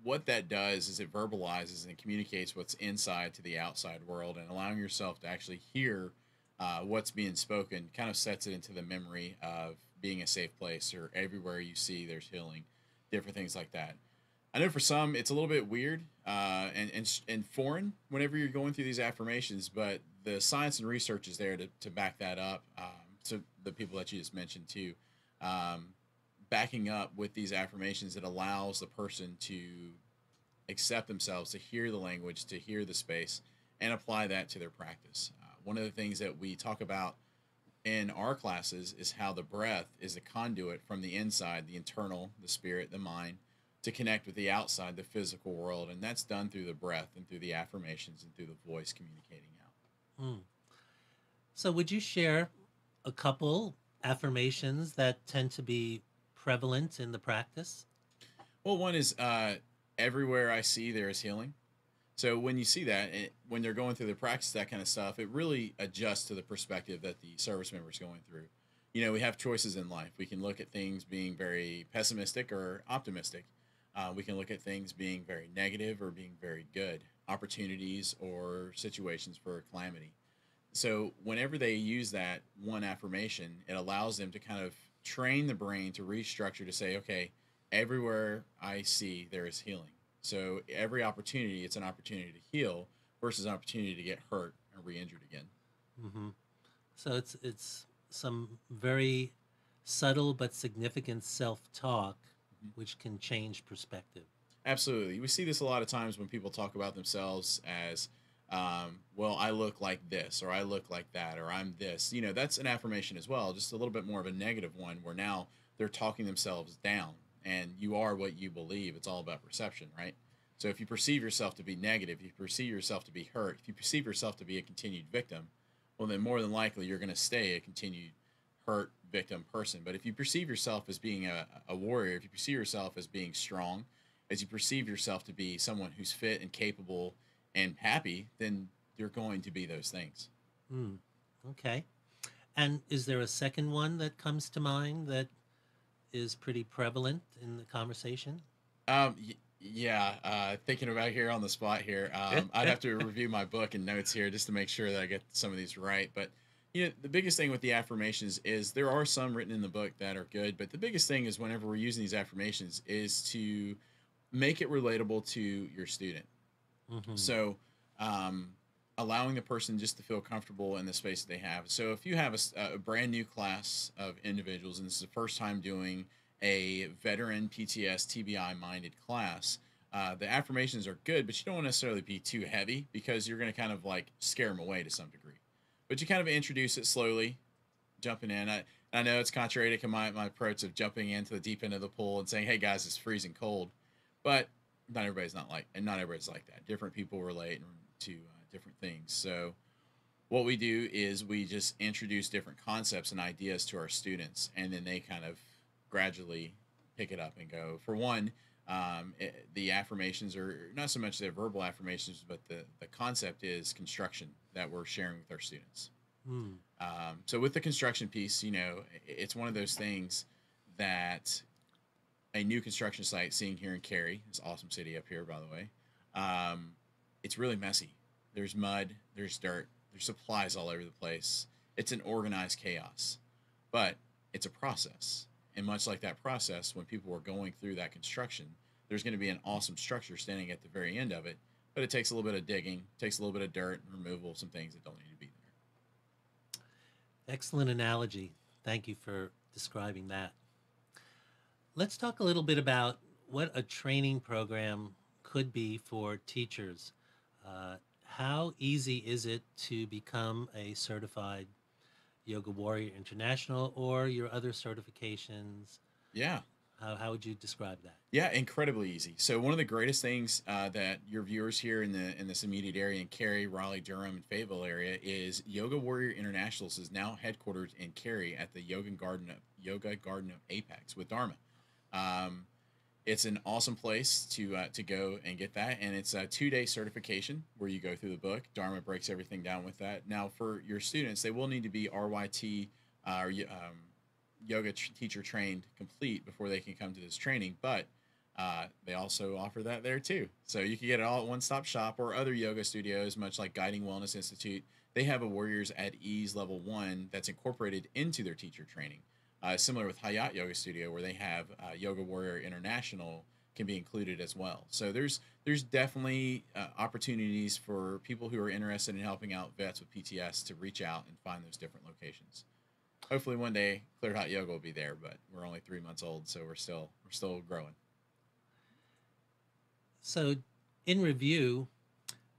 what that does is it verbalizes and communicates what's inside to the outside world, and allowing yourself to actually hear what's being spoken kind of sets it into the memory of being a safe place, or everywhere you see there's healing, different things like that. I know for some it's a little bit weird and foreign whenever you're going through these affirmations, but the science and research is there to back that up. So the people that you just mentioned too, backing up with these affirmations, it allows the person to accept themselves, to hear the language, to hear the space, and apply that to their practice. One of the things that we talk about in our classes is how the breath is a conduit from the inside, the internal, the spirit, the mind, to connect with the outside, the physical world, and that's done through the breath and through the affirmations and through the voice communicating out. So would you share a couple affirmations that tend to be prevalent in the practice? Well, one is everywhere I see there is healing. So when you see that, when they're going through the practice, that kind of stuff, it really adjusts to the perspective that the service member is going through. You know, we have choices in life. We can look at things being very pessimistic or optimistic. We can look at things being very negative or being very good, opportunities or situations for calamity. So whenever they use that one affirmation, it allows them to kind of train the brain to restructure to say, okay, everywhere I see there is healing. So every opportunity, it's an opportunity to heal versus an opportunity to get hurt and re-injured again. Hmm. So it's some very subtle but significant self-talk, Mhm. which can change perspective. Absolutely. We see this a lot of times when people talk about themselves as, well, I look like this, or I look like that, or I'm this. You know, that's an affirmation as well, just a little bit more of a negative one where now they're talking themselves down, and you are what you believe. It's all about perception, right? So if you perceive yourself to be negative, if you perceive yourself to be hurt, if you perceive yourself to be a continued victim, well, then more than likely you're going to stay a continued hurt victim person. But if you perceive yourself as being a warrior, if you perceive yourself as being strong, as you perceive yourself to be someone who's fit and capable and happy, then you're going to be those things. Hmm. Okay. And is there a second one that comes to mind that is pretty prevalent in the conversation? Yeah, thinking about here on the spot here, I'd have to review my book and notes here just to make sure that I get some of these right. But you know, the biggest thing with the affirmations is there are some written in the book that are good, but the biggest thing is whenever we're using these affirmations is to make it relatable to your student. Hmm. So, um, allowing the person just to feel comfortable in the space that they have. So, if you have a brand new class of individuals, and this is the first time doing a veteran PTS TBI minded class, the affirmations are good, but you don't want to necessarily be too heavy because you're going to kind of like scare them away to some degree. But you kind of introduce it slowly, jumping in. I know it's contrary to my approach of jumping into the deep end of the pool and saying, "Hey guys, it's freezing cold," but not everybody's like that. Different people relate to different things. So what we do is we just introduce different concepts and ideas to our students, and then they kind of gradually pick it up and go. For one, the affirmations are not so much their verbal affirmations, but the concept is construction that we're sharing with our students. Hmm. So with the construction piece, you know, it's one of those things that a new construction site seeing here in Cary, this awesome city up here, by the way, um, it's really messy. There's mud, there's dirt, there's supplies all over the place. It's an organized chaos, but it's a process. And much like that process, when people are going through that construction, there's going to be an awesome structure standing at the very end of it, but it takes a little bit of digging, takes a little bit of dirt and removal of some things that don't need to be there. Excellent analogy. Thank you for describing that. Let's talk a little bit about what a training program could be for teachers. Uh, how easy is it to become a certified Yoga Warrior International or your other certifications? Yeah, How would you describe that? Yeah, incredibly easy. So one of the greatest things that your viewers here in this immediate area in Cary, Raleigh, Durham, and Fayetteville area is Yoga Warrior Internationals is now headquartered in Cary at the Yoga Garden of Apex with Dharma. Um, it's an awesome place to go and get that, and it's a 2 day certification where you go through the book. Dharma breaks everything down with that. Now, for your students, they will need to be RYT or teacher trained complete before they can come to this training, but they also offer that there too. So you can get it all at One Stop Shop or other yoga studios, much like Guiding Wellness Institute. They have a Warriors at Ease Level 1 that's incorporated into their teacher training. Similar with Hayat Yoga Studio, where they have Yoga Warrior International can be included as well. So there's definitely opportunities for people who are interested in helping out vets with PTS to reach out and find those different locations. Hopefully one day Clear Hot Yoga will be there, but we're only 3 months old, so we're still growing. So, in review,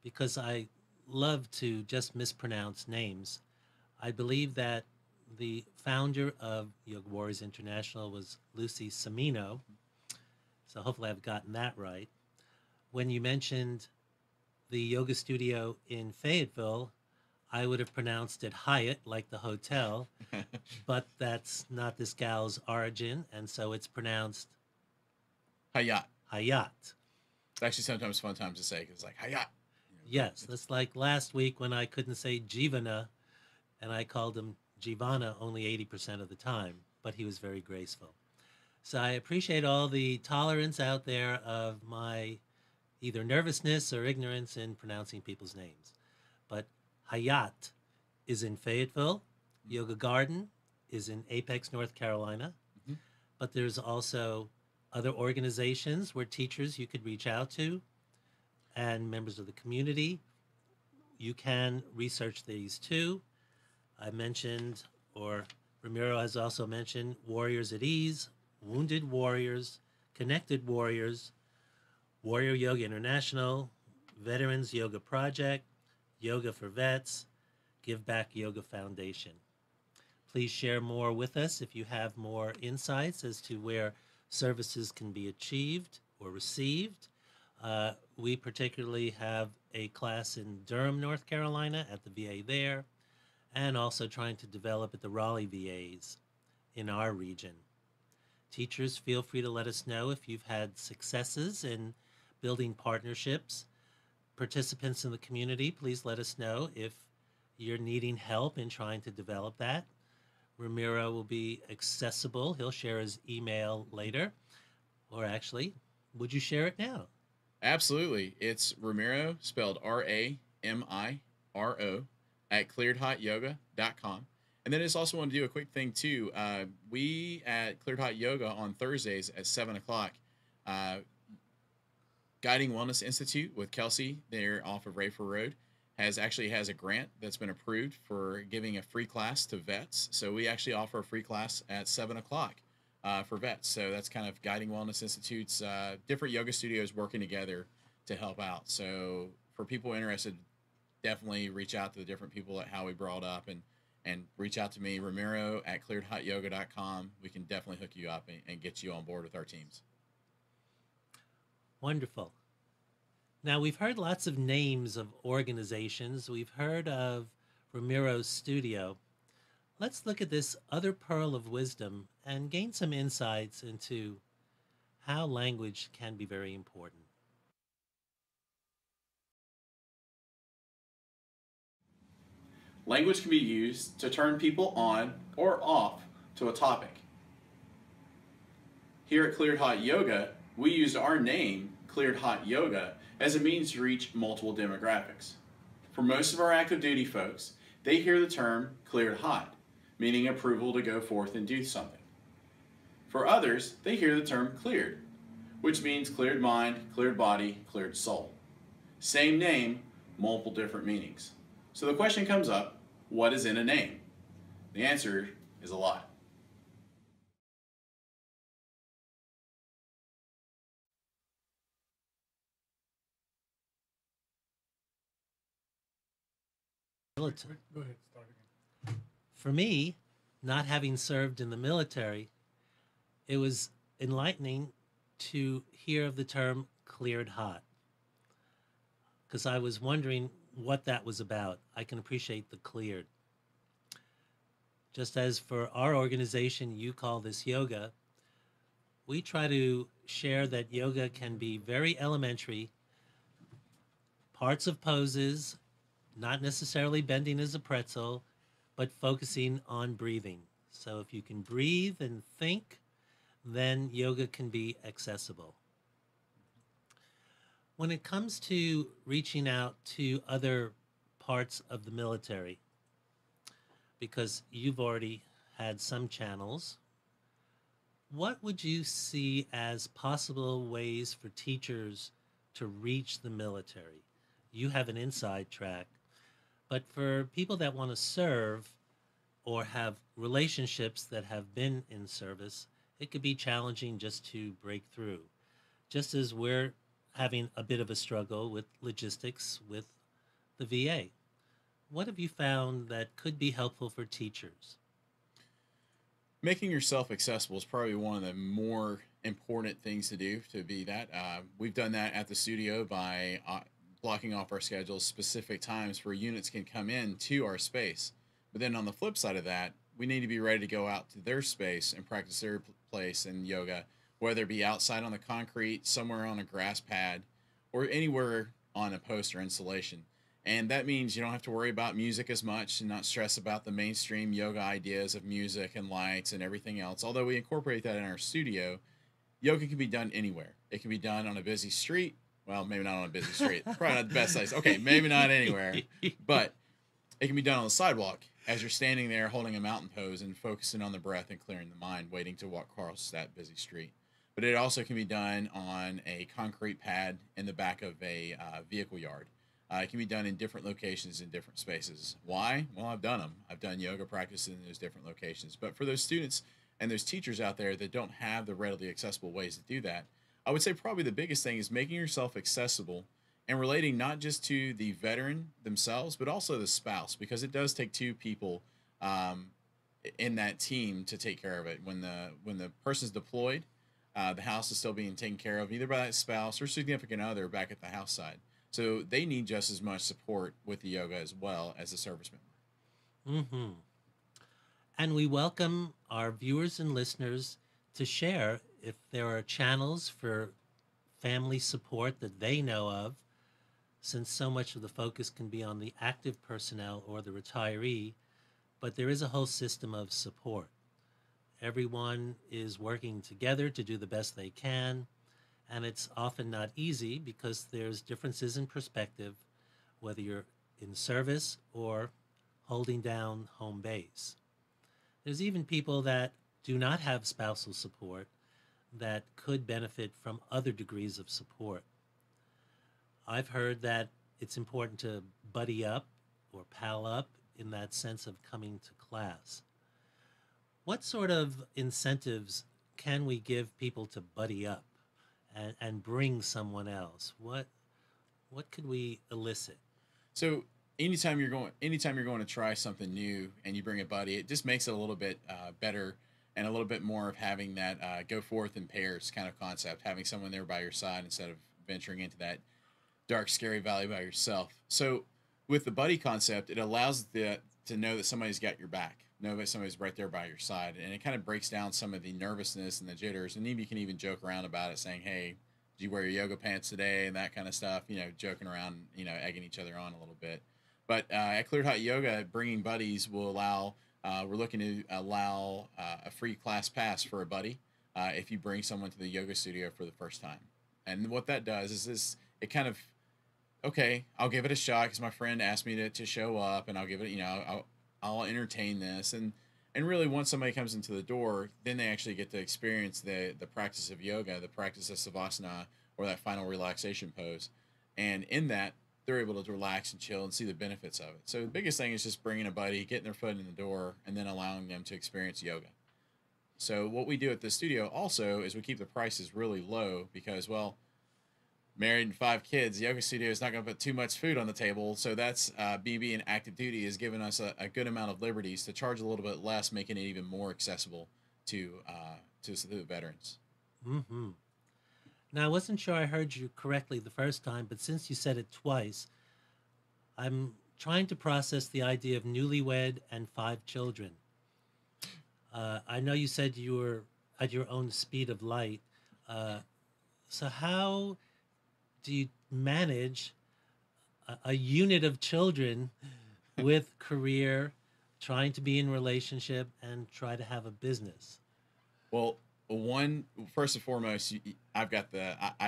because I love to just mispronounce names, I believe that the founder of Yoga Warriors International was Lucy Semino. So, hopefully, I've gotten that right. When you mentioned the yoga studio in Fayetteville, I would have pronounced it Hyatt, like the hotel, but that's not this gal's origin, and so it's pronounced Hayat. Hayat. It's actually sometimes fun times to say because it's like Hayat. Yes, that's like last week when I couldn't say Jivana, and I called him Jivana only 80% of the time, but he was very graceful. So I appreciate all the tolerance out there of my either nervousness or ignorance in pronouncing people's names. But Hayat is in Fayetteville. Yoga Garden is in Apex, North Carolina. Mm-hmm. But there's also other organizations where teachers you could reach out to and members of the community. You can research these too. I mentioned, or Ramiro has also mentioned, Warriors at Ease, Wounded Warriors, Connected Warriors, Warrior Yoga International, Veterans Yoga Project, Yoga for Vets, Give Back Yoga Foundation. Please share more with us if you have more insights as to where services can be achieved or received. We particularly have a class in Durham, North Carolina at the VA there, and also trying to develop at the Raleigh VAs in our region. Teachers, feel free to let us know if you've had successes in building partnerships. Participants in the community, please let us know if you're needing help in trying to develop that. Ramiro will be accessible. He'll share his email later. Or actually, would you share it now? Absolutely. It's Ramiro, spelled Ramiro, at clearedhotyoga.com. And then I just also want to do a quick thing too. We at Cleared Hot Yoga on Thursdays at 7 o'clock, Guiding Wellness Institute with Kelsey, there off of Rayford Road, has a grant that's been approved for giving a free class to vets. So we actually offer a free class at 7 o'clock for vets. So that's kind of Guiding Wellness Institute's different yoga studios working together to help out. So for people interested, definitely reach out to the different people that Howie brought up and reach out to me, Ramiro at clearedhotyoga.com. We can definitely hook you up and get you on board with our teams. Wonderful. Now, we've heard lots of names of organizations. We've heard of Ramiro's studio. Let's look at this other pearl of wisdom and gain some insights into how language can be very important. Language can be used to turn people on or off to a topic. Here at Cleared Hot Yoga, we used our name, Cleared Hot Yoga, as a means to reach multiple demographics. For most of our active duty folks, they hear the term cleared hot, meaning approval to go forth and do something. For others, they hear the term cleared, which means cleared mind, cleared body, cleared soul. Same name, multiple different meanings. So the question comes up, what is in a name? The answer is a lot. Military. Go ahead, start again. For me, not having served in the military, it was enlightening to hear of the term cleared hot, because I was wondering what that was about. I can appreciate the cleared. Just as for our organization, you call this yoga, we try to share that yoga can be very elementary, parts of poses, not necessarily bending as a pretzel, but focusing on breathing. So if you can breathe and think, then yoga can be accessible. When it comes to reaching out to other parts of the military, because you've already had some channels, what would you see as possible ways for teachers to reach the military? You have an inside track, but for people that want to serve or have relationships that have been in service, it could be challenging just to break through. Just as we're having a bit of a struggle with logistics with the VA. What have you found that could be helpful for teachers? Making yourself accessible is probably one of the more important things to do to be that. We've done that at the studio by blocking off our schedules, specific times where units can come in to our space. But then on the flip side of that, we need to be ready to go out to their space and practice their place in yoga, whether it be outside on the concrete, somewhere on a grass pad, or anywhere on a poster installation. And that means you don't have to worry about music as much and not stress about the mainstream yoga ideas of music and lights and everything else. Although we incorporate that in our studio, yoga can be done anywhere. It can be done on a busy street. Well, maybe not on a busy street. Probably not the best place. Okay, maybe not anywhere. But it can be done on the sidewalk as you're standing there holding a mountain pose and focusing on the breath and clearing the mind, waiting to walk across that busy street. But it also can be done on a concrete pad in the back of a vehicle yard. It can be done in different locations in different spaces. Why? Well, I've done them. I've done yoga practices in those different locations. But for those students and those teachers out there that don't have the readily accessible ways to do that, I would say probably the biggest thing is making yourself accessible and relating not just to the veteran themselves, but also the spouse, because it does take two people um, in that team to take care of it. When the person's deployed, the house is still being taken care of either by that spouse or significant other back at the house side. So they need just as much support with the yoga as well as the service member. Mm-hmm. And we welcome our viewers and listeners to share if there are channels for family support that they know of, since so much of the focus can be on the active personnel or the retiree, but there is a whole system of support. Everyone is working together to do the best they can, and it's often not easy because there's differences in perspective, whether you're in service or holding down home base. There's even people that do not have spousal support that could benefit from other degrees of support. I've heard that it's important to buddy up or pal up in that sense of coming to class. What sort of incentives can we give people to buddy up and bring someone else? What could we elicit? So anytime you're going to try something new and you bring a buddy, it just makes it a little bit better and a little bit more of having that go forth in pairs kind of concept, having someone there by your side instead of venturing into that dark, scary valley by yourself. So with the buddy concept, it allows to know that somebody's got your back, know that somebody's right there by your side, and it kind of breaks down some of the nervousness and the jitters. And maybe you can even joke around about it, saying, "Hey, did you wear your yoga pants today?" and that kind of stuff. Joking around, egging each other on a little bit. But at Cleared Hot Yoga, bringing buddies will allow. We're looking to allow a free class pass for a buddy if you bring someone to the yoga studio for the first time. And what that does is it kind of, okay, I'll give it a shot because my friend asked me to show up, and I'll give it, I'll entertain this. And really, once somebody comes into the door, then they actually get to experience the practice of yoga, the practice of savasana, or that final relaxation pose. And in that, they're able to relax and chill and see the benefits of it. So the biggest thing is just bringing a buddy, getting their foot in the door, and then allowing them to experience yoga. So what we do at the studio also is we keep the prices really low because, well, married and 5 kids, the yoga studio is not going to put too much food on the table. So that's BB and active duty has given us a good amount of liberties to charge a little bit less, making it even more accessible to the veterans. Mm-hmm. Now, I wasn't sure I heard you correctly the first time, but since you said it twice, I'm trying to process the idea of newlywed and 5 children. I know you said you were at your own speed of light. So how do you manage a unit of children with career, trying to be in relationship, and try to have a business? Well, first and foremost, I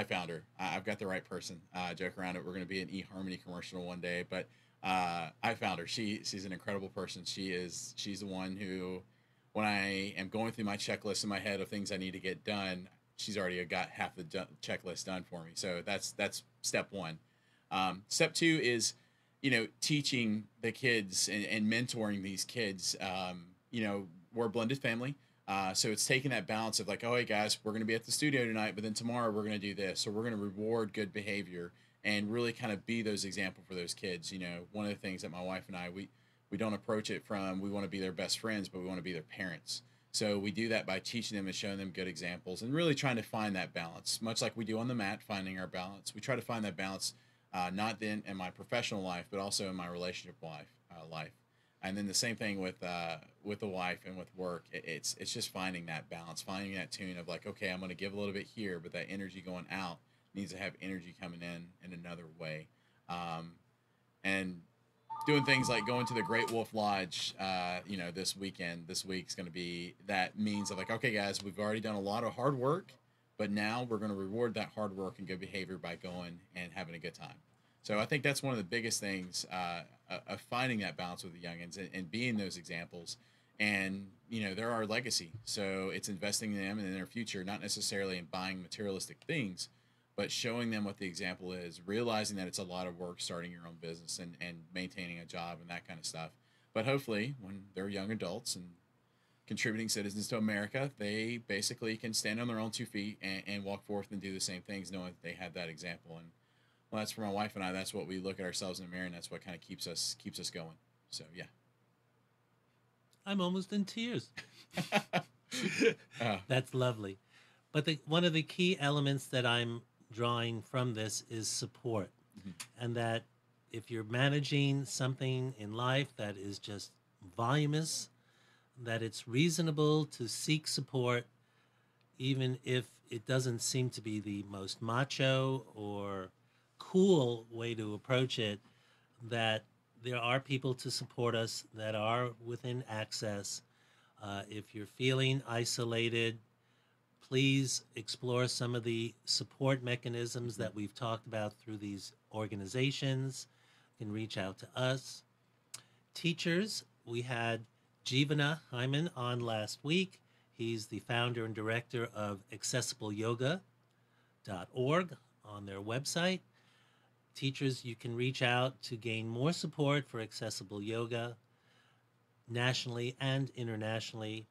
found her. I've got the right person. Joke around it. We're going to be an eHarmony commercial one day, but I found her. She's an incredible person. She's the one who, when I am going through my checklist in my head of things I need to get done, she's already got half the checklist done for me. So that's step 1. Step 2 is, teaching the kids and mentoring these kids. We're a blended family. So it's taking that balance of like, oh, hey guys, we're going to be at the studio tonight, but then tomorrow we're going to do this. So we're going to reward good behavior and really kind of be those example for those kids. One of the things that my wife and I, we don't approach it from, we want to be their best friends, but we want to be their parents. So we do that by teaching them and showing them good examples and really trying to find that balance, much like we do on the mat, finding our balance. We try to find that balance, not then in my professional life, but also in my relationship life. And then the same thing with the wife and with work. It's just finding that balance, finding that tune of like, okay, I'm going to give a little bit here, but that energy going out needs to have energy coming in another way. And doing things like going to the Great Wolf Lodge, this weekend. This week's going to be that means of like, okay, guys, we've already done a lot of hard work, but now we're going to reward that hard work and good behavior by going and having a good time. So I think that's one of the biggest things of finding that balance with the youngins and being those examples. And, they're our legacy. So it's investing in them and in their future, not necessarily in buying materialistic things, but showing them what the example is, realizing that it's a lot of work starting your own business and maintaining a job and that kind of stuff. But hopefully, when they're young adults and contributing citizens to America, they basically can stand on their own 2 feet and walk forth and do the same things, knowing that they had that example. And well, that's for my wife and I. That's what we look at ourselves in the mirror, and that's what kind of keeps us going. So yeah. I'm almost in tears. Uh, That's lovely. But one of the key elements that I'm drawing from this is support. mhm. And that if you're managing something in life that is just voluminous, that it's reasonable to seek support, even if it doesn't seem to be the most macho or cool way to approach it, that there are people to support us that are within access. If you're feeling isolated, please explore some of the support mechanisms that we've talked about through these organizations. You can reach out to us. Teachers, we had Jivana Hyman on last week. He's the founder and director of accessibleyoga.org on their website. Teachers, you can reach out to gain more support for accessible yoga nationally and internationally.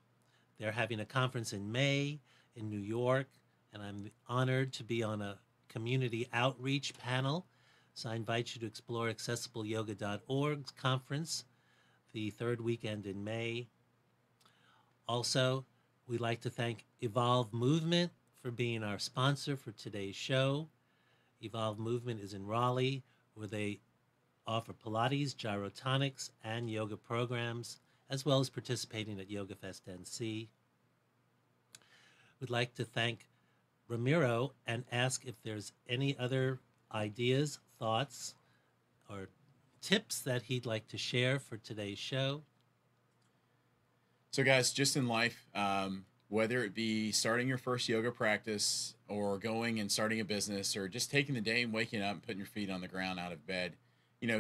They're having a conference in May in New York, and I'm honored to be on a community outreach panel. So I invite you to explore accessibleyoga.org's conference the third weekend in May. Also, we'd like to thank Evolve Movement for being our sponsor for today's show. Evolve Movement is in Raleigh, where they offer Pilates, gyrotonics, and yoga programs, as well as participating at Yoga Fest NC. We'd like to thank Ramiro and ask if there's any other ideas, thoughts, or tips that he'd like to share for today's show. So, guys, just in life, whether it be starting your first yoga practice or going and starting a business or just taking the day and waking up and putting your feet on the ground out of bed,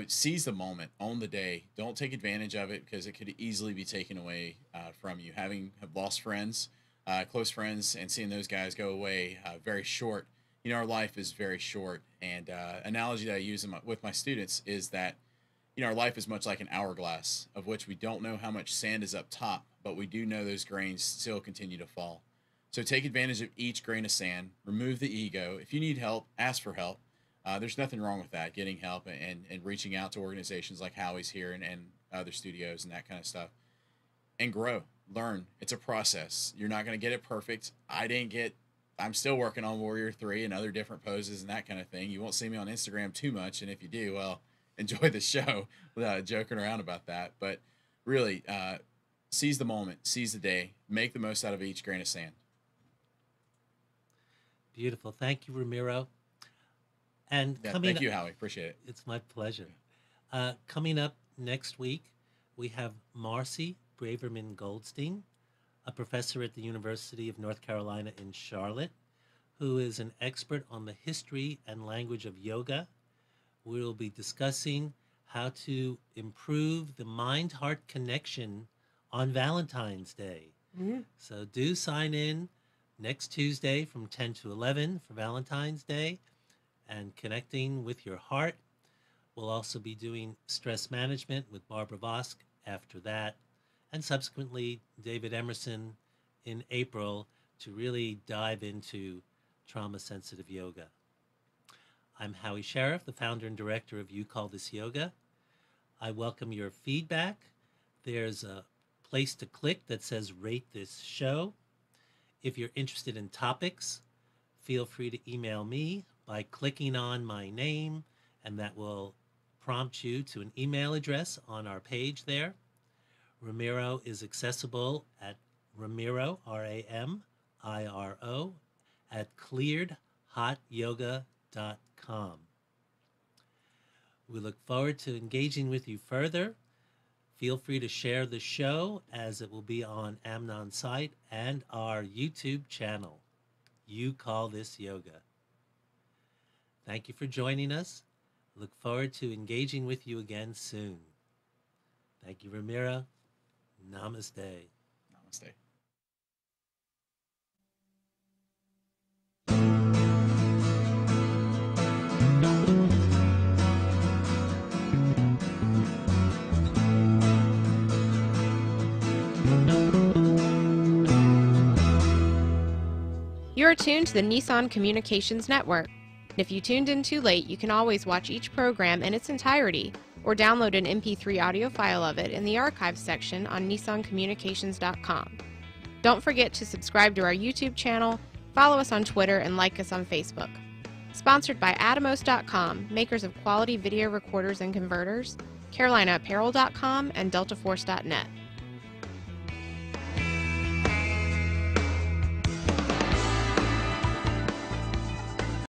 seize the moment, own the day. Don't take advantage of it because it could easily be taken away from you. Have lost friends, close friends, and seeing those guys go away very short. Our life is very short. And analogy that I use with my students is that our life is much like an hourglass, of which we don't know how much sand is up top, but we do know those grains still continue to fall. So take advantage of each grain of sand, remove the ego. If you need help, ask for help. There's nothing wrong with that, getting help and reaching out to organizations like Howie's here and other studios and that kind of stuff. And grow, learn. It's a process. You're not going to get it perfect. I'm still working on Warrior 3 and other different poses and that kind of thing. You won't see me on Instagram too much, and if you do, well, enjoy the show without joking around about that. But really, seize the moment, seize the day, make the most out of each grain of sand. Beautiful. Thank you, Ramiro. And thank you, Howie. Appreciate it. It's my pleasure. Coming up next week, we have Marcy Braverman Goldstein, a professor at the University of North Carolina in Charlotte, who is an expert on the history and language of yoga. We will be discussing how to improve the mind-heart connection on Valentine's Day. Mm-hmm. So do sign in next Tuesday from 10 to 11 for Valentine's Day and connecting with your heart. We'll also be doing stress management with Barbara Vosk after that, and subsequently David Emerson in April to really dive into trauma-sensitive yoga. I'm Howie Sheriff, the founder and director of You Call This Yoga. I welcome your feedback. There's a place to click that says rate this show. If you're interested in topics, feel free to email me by clicking on my name, and that will prompt you to an email address on our page there. Ramiro is accessible at Ramiro, R-A-M-I-R-O, at clearedhotyoga.com. We look forward to engaging with you further. Feel free to share the show as it will be on Amnon's site and our YouTube channel. You Call This Yoga. Thank you for joining us. Look forward to engaging with you again soon. Thank you, Ramiro. Namaste. Namaste. You're tuned to the Nissan Communications Network. If you tuned in too late, you can always watch each program in its entirety or download an MP3 audio file of it in the archives section on nissancommunications.com. Don't forget to subscribe to our YouTube channel, follow us on Twitter, and like us on Facebook. Sponsored by Atomos.com, makers of quality video recorders and converters, CarolinaApparel.com, and DeltaForce.net.